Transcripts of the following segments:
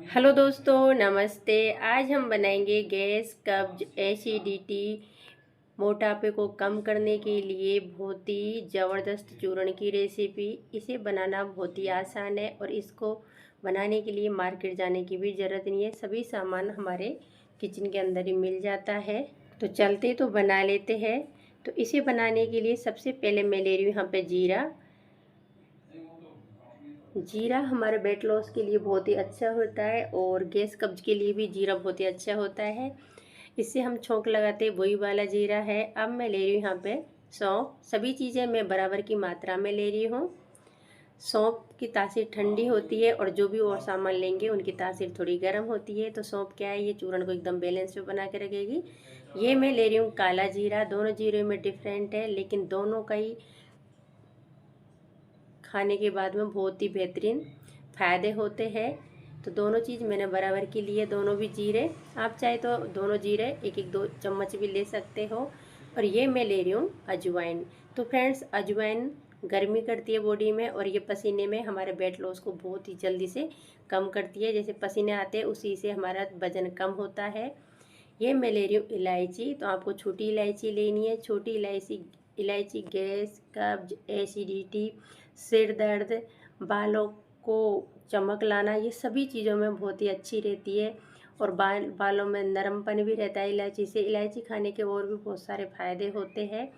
Hello दोस्तों, नमस्ते। आज हम बनाएंगे गैस, कब्ज, एसिडिटी, मोटापे को कम करने के लिए बहुत ही ज़बरदस्त चूर्ण की रेसिपी। इसे बनाना बहुत ही आसान है और इसको बनाने के लिए मार्केट जाने की भी ज़रूरत नहीं है। सभी सामान हमारे किचन के अंदर ही मिल जाता है। तो चलते तो बना लेते हैं। तो इसे बनाने के लिए सबसे पहले मैं ले रही हूँ यहाँ पे जीरा। जीरा हमारे वेट लॉस के लिए बहुत ही अच्छा होता है और गैस कब्ज के लिए भी जीरा बहुत ही अच्छा होता है। इससे हम छोंक लगाते हैं, वही वाला जीरा है। अब मैं ले रही हूँ यहाँ पे सौंफ। सभी चीज़ें मैं बराबर की मात्रा में ले रही हूँ। सौंफ की तासीर ठंडी होती है और जो भी और सामान लेंगे उनकी तासीर थोड़ी गर्म होती है। तो सौंफ क्या है, ये चूर्ण को एकदम बैलेंस पे बना के रखेगी। ये मैं ले रही हूँ काला जीरा। दोनों जीरे में डिफरेंट है, लेकिन दोनों का ही खाने के बाद में बहुत ही बेहतरीन फ़ायदे होते हैं। तो दोनों चीज़ मैंने बराबर की लिए, दोनों भी जीरे। आप चाहे तो दोनों जीरे एक एक 2 चम्मच भी ले सकते हो। और ये मैं ले रही हूँ अजवाइन। तो फ्रेंड्स, अजवाइन गर्मी करती है बॉडी में और ये पसीने में हमारे वेट लॉस को बहुत ही जल्दी से कम करती है। जैसे पसीने आते हैं उसी से हमारा वजन कम होता है। ये मैं ले रही हूँ इलायची। तो आपको छोटी इलायची लेनी है। छोटी इलायची इलायची गैस, कब्ज, एसिडिटी, सिर दर्द, बालों को चमक लाना, ये सभी चीज़ों में बहुत ही अच्छी रहती है। और बालों में नरमपन भी रहता है इलायची से। इलायची खाने के और भी बहुत सारे फ़ायदे होते हैं।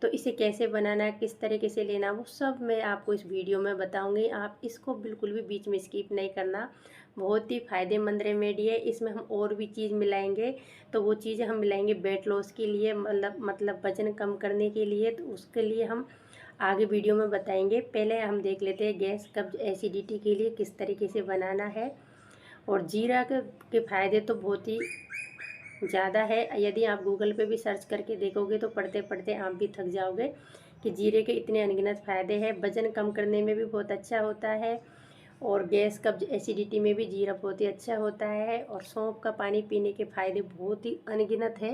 तो इसे कैसे बनाना, किस तरीके से लेना, वो सब मैं आपको इस वीडियो में बताऊंगी। आप इसको बिल्कुल भी बीच में स्किप नहीं करना। बहुत ही फ़ायदेमंद रेमेडी है। इसमें हम और भी चीज़ मिलाएंगे। तो वो चीज़ें हम मिलाएंगे वेट लॉस के लिए, मतलब वजन कम करने के लिए। तो उसके लिए हम आगे वीडियो में बताएंगे। पहले हम देख लेते हैं गैस, कब्ज, एसिडिटी के लिए किस तरीके से बनाना है। और जीरा के फ़ायदे तो बहुत ही ज़्यादा है। यदि आप गूगल पे भी सर्च करके देखोगे तो पढ़ते पढ़ते आप भी थक जाओगे कि जीरे के इतने अनगिनत फ़ायदे हैं। वज़न कम करने में भी बहुत अच्छा होता है और गैस, कब्ज, एसिडिटी में भी जीरा बहुत ही अच्छा होता है। और सौंफ का पानी पीने के फ़ायदे बहुत ही अनगिनत है।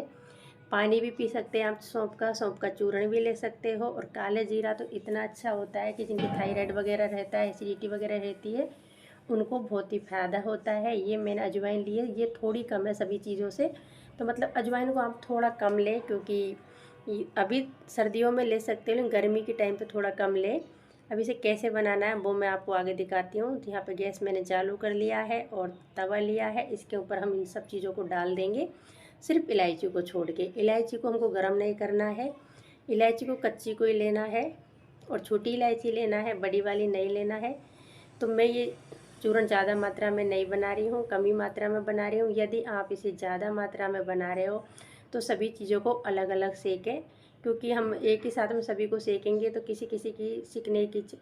पानी भी पी सकते हैं आप सौंफ का चूर्ण भी ले सकते हो। और काले जीरा तो इतना अच्छा होता है कि जिनकी थायराइड वगैरह रहता है, एसिडिटी वगैरह रहती है, उनको बहुत ही फ़ायदा होता है। ये मैंने अजवाइन ली है, ये थोड़ी कम है सभी चीज़ों से। तो मतलब अजवाइन को आप थोड़ा कम लें, क्योंकि अभी सर्दियों में ले सकते हो लेकिन गर्मी के टाइम पे थोड़ा कम लें। अब इसे कैसे बनाना है वो मैं आपको आगे दिखाती हूँ। तो यहाँ पे गैस मैंने चालू कर लिया है और तवा लिया है। इसके ऊपर हम इन सब चीज़ों को डाल देंगे, सिर्फ इलायची को छोड़ के। इलायची को हमको गर्म नहीं करना है, इलायची को कच्ची को ही लेना है। और छोटी इलायची लेना है, बड़ी वाली नहीं लेना है। तो मैं ये चूर्ण ज़्यादा मात्रा में नहीं बना रही हूँ, कम ही मात्रा में बना रही हूँ। यदि आप इसे ज़्यादा मात्रा में बना रहे हो तो सभी चीज़ों को अलग अलग सेकें, क्योंकि हम एक ही साथ में सभी को सेकेंगे तो किसी किसी की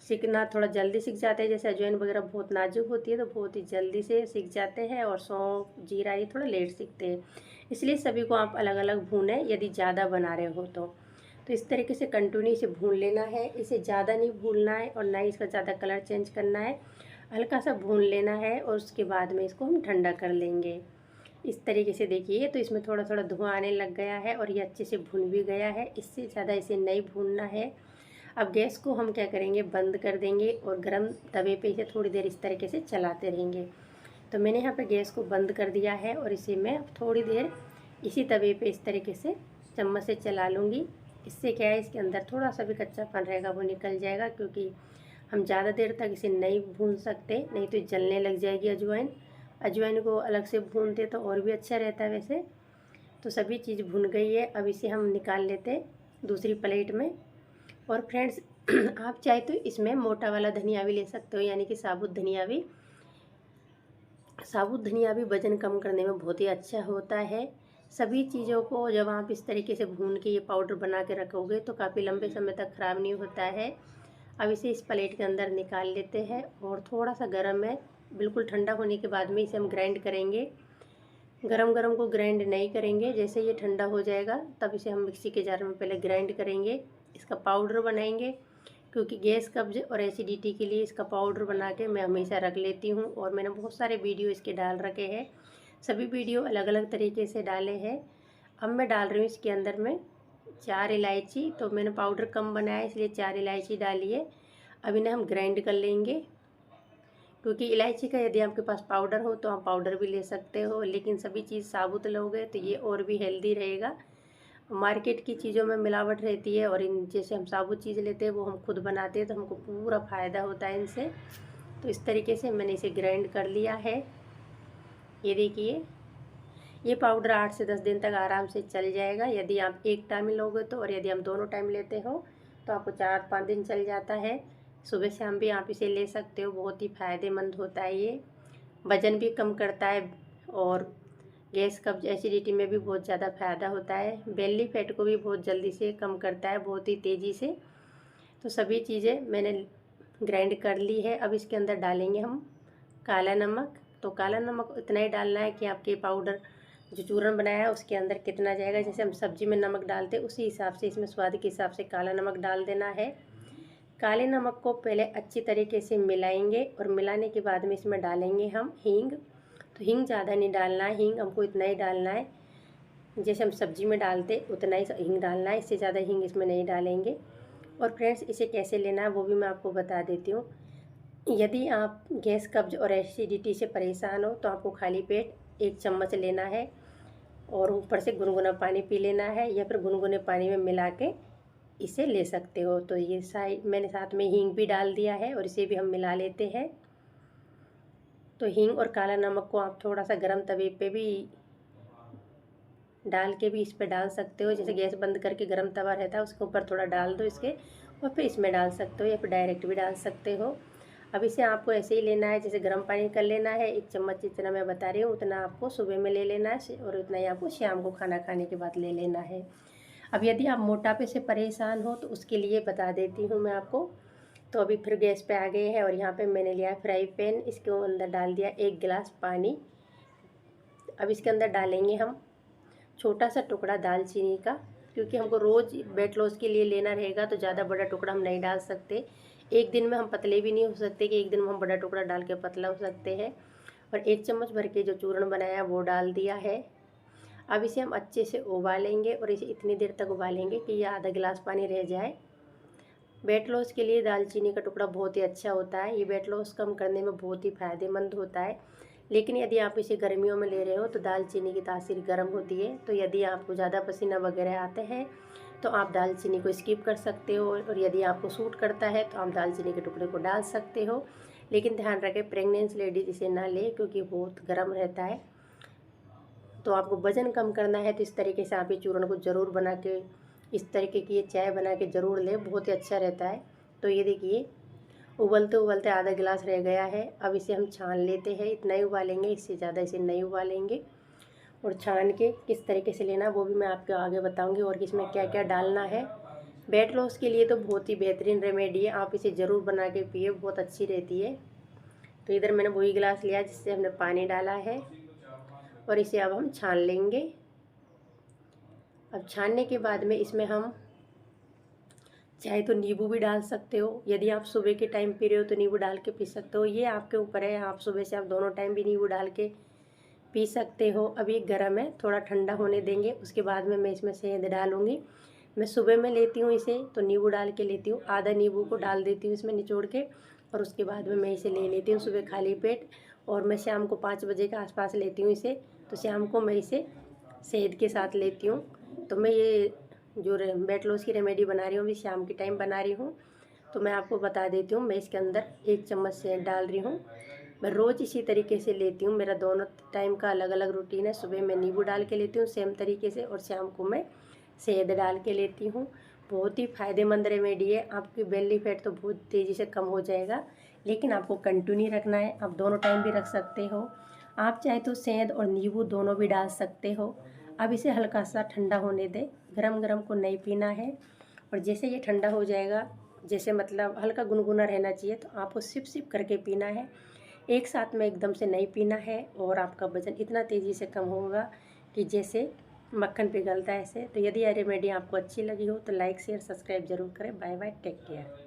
सीखना थोड़ा जल्दी सीख जाते हैं। जैसे अजवाइन वगैरह बहुत नाजुक होती है तो बहुत ही जल्दी से सीख जाते हैं, और सौंफ, जीरा ये थोड़ा लेट सीखते हैं। इसलिए सभी को आप अलग अलग भूनें यदि ज़्यादा बना रहे हो तो इस तरीके से कंटिन्यू इसे भून लेना है। इसे ज़्यादा नहीं भूनना है और ना ही इसका ज़्यादा कलर चेंज करना है। हल्का सा भून लेना है और उसके बाद में इसको हम ठंडा कर लेंगे। इस तरीके से देखिए, तो इसमें थोड़ा थोड़ा धुआं आने लग गया है और ये अच्छे से भुन भी गया है। इससे ज़्यादा इसे नहीं भूनना है। अब गैस को हम क्या करेंगे, बंद कर देंगे और गरम तवे पे इसे थोड़ी देर इस तरीके से चलाते रहेंगे। तो मैंने यहाँ पे गैस को बंद कर दिया है और इसे मैं थोड़ी देर इसी तवे पे इस तरीके से चम्मच से चला लूँगी। इससे क्या है, इसके अंदर थोड़ा सा भी कच्चापन रहेगा वो निकल जाएगा, क्योंकि हम ज़्यादा देर तक इसे नहीं भून सकते, नहीं तो जलने लग जाएगी अजवाइन। अजवाइन को अलग से भूनते तो और भी अच्छा रहता है वैसे। तो सभी चीज़ भुन गई है। अब इसे हम निकाल लेते दूसरी प्लेट में। और फ्रेंड्स, आप चाहे तो इसमें मोटा वाला धनिया भी ले सकते हो, यानी कि साबुत धनिया भी वज़न कम करने में बहुत ही अच्छा होता है। सभी चीज़ों को जब आप इस तरीके से भून के ये पाउडर बना के रखोगे तो काफ़ी लंबे समय तक ख़राब नहीं होता है। अब इसे इस प्लेट के अंदर निकाल लेते हैं और थोड़ा सा गर्म है। बिल्कुल ठंडा होने के बाद में इसे हम ग्राइंड करेंगे। गरम गरम को ग्राइंड नहीं करेंगे, जैसे ये ठंडा हो जाएगा तब इसे हम मिक्सी के जार में पहले ग्राइंड करेंगे, इसका पाउडर बनाएंगे। क्योंकि गैस, कब्ज और एसिडिटी के लिए इसका पाउडर बना के मैं हमेशा रख लेती हूँ और मैंने बहुत सारे वीडियो इसके डाल रखे हैं। सभी वीडियो अलग अलग तरीके से डाले हैं। अब मैं डाल रही हूँ इसके अंदर में 4 इलायची। तो मैंने पाउडर कम बनाया इसलिए 4 इलायची डाली है। अब इन्हें हम ग्राइंड कर लेंगे। क्योंकि इलायची का यदि आपके पास पाउडर हो तो आप पाउडर भी ले सकते हो, लेकिन सभी चीज़ साबुत लोगे तो ये और भी हेल्दी रहेगा। मार्केट की चीज़ों में मिलावट रहती है और इन जैसे हम साबुत चीज़ लेते हैं वो हम खुद बनाते हैं तो हमको पूरा फ़ायदा होता है इनसे। तो इस तरीके से मैंने इसे ग्राइंड कर लिया है। ये देखिए, ये पाउडर 8 से 10 दिन तक आराम से चल जाएगा यदि आप एक टाइम लोगे तो, और यदि हम दोनों टाइम लेते हो तो आपको 4-5 दिन चल जाता है। सुबह शाम भी आप इसे ले सकते हो, बहुत ही फ़ायदेमंद होता है ये। वज़न भी कम करता है और गैस कब्ज एसिडिटी में भी बहुत ज़्यादा फ़ायदा होता है। बेली फैट को भी बहुत जल्दी से कम करता है, बहुत ही तेज़ी से। तो सभी चीज़ें मैंने ग्राइंड कर ली है। अब इसके अंदर डालेंगे हम काला नमक। तो काला नमक इतना ही डालना है कि आपके पाउडर जो चूर्ण बनाया है उसके अंदर कितना जाएगा। जैसे हम सब्जी में नमक डालते हैं उसी हिसाब से इसमें स्वाद के हिसाब से काला नमक डाल देना है। काले नमक को पहले अच्छी तरीके से मिलाएंगे और मिलाने के बाद में इसमें डालेंगे हम हींग। तो हींग ज़्यादा नहीं डालना है, हींग हमको इतना ही डालना है जैसे हम सब्जी में डालते उतना ही हींग डालना है, इससे ज़्यादा हींग इसमें नहीं डालेंगे। और फ्रेंड्स, इसे कैसे लेना है वो भी मैं आपको बता देती हूँ। यदि आप गैस कब्ज और एसिडिटी से परेशान हो तो आपको खाली पेट 1 चम्मच लेना है और ऊपर से गुनगुना पानी पी लेना है, या फिर गुनगुने पानी में मिला के इसे ले सकते हो। तो ये मैंने साथ में हींग भी डाल दिया है और इसे भी हम मिला लेते हैं। तो हींग और काला नमक को आप थोड़ा सा गर्म तवे पे भी डाल के भी इस पर डाल सकते हो। जैसे गैस बंद करके गर्म तवा रहता है उसके ऊपर थोड़ा डाल दो इसके, और फिर इसमें डाल सकते हो या फिर डायरेक्ट भी डाल सकते हो। अब इसे आपको ऐसे ही लेना है जैसे गर्म पानी कर लेना है। 1 चम्मच जितना मैं बता रही हूँ उतना आपको सुबह में ले लेना है और उतना ही आपको शाम को खाना खाने के बाद ले लेना है। अब यदि आप मोटापे से परेशान हो तो उसके लिए बता देती हूँ मैं आपको। तो अभी फिर गैस पे आ गए हैं और यहाँ पे मैंने लिया फ्राई पैन, इसके अंदर डाल दिया 1 गिलास पानी। अब इसके अंदर डालेंगे हम छोटा सा टुकड़ा दालचीनी का, क्योंकि हमको रोज़ वेट लॉस के लिए लेना रहेगा तो ज़्यादा बड़ा टुकड़ा हम नहीं डाल सकते। एक दिन में हम पतले भी नहीं हो सकते कि एक दिन में हम बड़ा टुकड़ा डाल के पतला हो सकते हैं। और 1 चम्मच भर के जो चूर्ण बनाया वो डाल दिया है। अब इसे हम अच्छे से उबालेंगे और इसे इतनी देर तक उबालेंगे कि ये आधा गिलास पानी रह जाए। वेट लॉस के लिए दालचीनी का टुकड़ा बहुत ही अच्छा होता है, ये वेट लॉस कम करने में बहुत ही फ़ायदेमंद होता है। लेकिन यदि आप इसे गर्मियों में ले रहे हो तो दालचीनी की तासीर गर्म होती है, तो यदि आपको ज़्यादा पसीना वगैरह आते हैं तो आप दालचीनी को स्किप कर सकते हो, और यदि आपको सूट करता है तो आप दालचीनी के टुकड़े को डाल सकते हो। लेकिन ध्यान रखें प्रेग्नेंट लेडीज इसे ना ले क्योंकि बहुत गर्म रहता है। तो आपको वज़न कम करना है तो इस तरीके से आप ये चूर्ण को ज़रूर बना के, इस तरीके की ये चाय बना के ज़रूर लें, बहुत ही अच्छा रहता है। तो ये देखिए उबलते उबलते आधा गिलास रह गया है। अब इसे हम छान लेते हैं, इतना ही उबालेंगे, इससे ज़्यादा इसे नहीं उबालेंगे। और छान के किस तरीके से लेना वो भी मैं आपको आगे बताऊंगी और इसमें क्या क्या डालना है। वेट लॉस के लिए तो बहुत ही बेहतरीन रेमेडी है, आप इसे ज़रूर बना के पिए, बहुत अच्छी रहती है। तो इधर मैंने वही गिलास लिया जिससे हमने पानी डाला है और इसे अब हम छान लेंगे। अब छानने के बाद में इसमें हम चाहे तो नींबू भी डाल सकते हो। यदि आप सुबह के टाइम पी रहे हो तो नींबू डाल के पी सकते हो, ये आपके ऊपर है। आप सुबह से आप दोनों टाइम भी नींबू डाल के पी सकते हो। अब ये गर्म है, थोड़ा ठंडा होने देंगे, उसके बाद में मैं इसमें शहद डालूँगी। मैं सुबह में लेती हूँ इसे तो नींबू डाल के लेती हूँ, आधा नींबू को डाल देती हूँ इसमें निचोड़ के, और उसके बाद में मैं इसे ले लेती हूँ सुबह खाली पेट। और मैं शाम को 5 बजे के आसपास लेती हूँ इसे, तो शाम को मैं इसे शहद के साथ लेती हूँ। तो मैं ये जो वेट लॉस की रेमेडी बना रही हूँ अभी शाम के टाइम बना रही हूँ। तो मैं आपको बता देती हूँ, मैं इसके अंदर 1 चम्मच शहद डाल रही हूँ। मैं रोज़ इसी तरीके से लेती हूँ, मेरा दोनों टाइम का अलग अलग रूटीन है। सुबह मैं नींबू डाल के लेती हूँ सेम तरीके से, और शाम को मैं शहद डाल के लेती हूँ। बहुत ही फ़ायदेमंद रेमेडी है, आपकी बेली फैट तो बहुत तेज़ी से कम हो जाएगा। लेकिन आपको कंटिन्यू रखना है, आप दोनों टाइम भी रख सकते हो। आप चाहे तो शहद और नींबू दोनों भी डाल सकते हो। अब इसे हल्का सा ठंडा होने दें, गरम गरम को नहीं पीना है। और जैसे ये ठंडा हो जाएगा, जैसे मतलब हल्का गुनगुना रहना चाहिए, तो आपको सिप सिप करके पीना है, एक साथ में एकदम से नहीं पीना है। और आपका वज़न इतना तेज़ी से कम होगा कि जैसे मक्खन पिघलता है ऐसे। तो यदि ये रेमेडी आपको अच्छी लगी हो तो लाइक शेयर सब्सक्राइब जरूर करें। Bye bye, take care.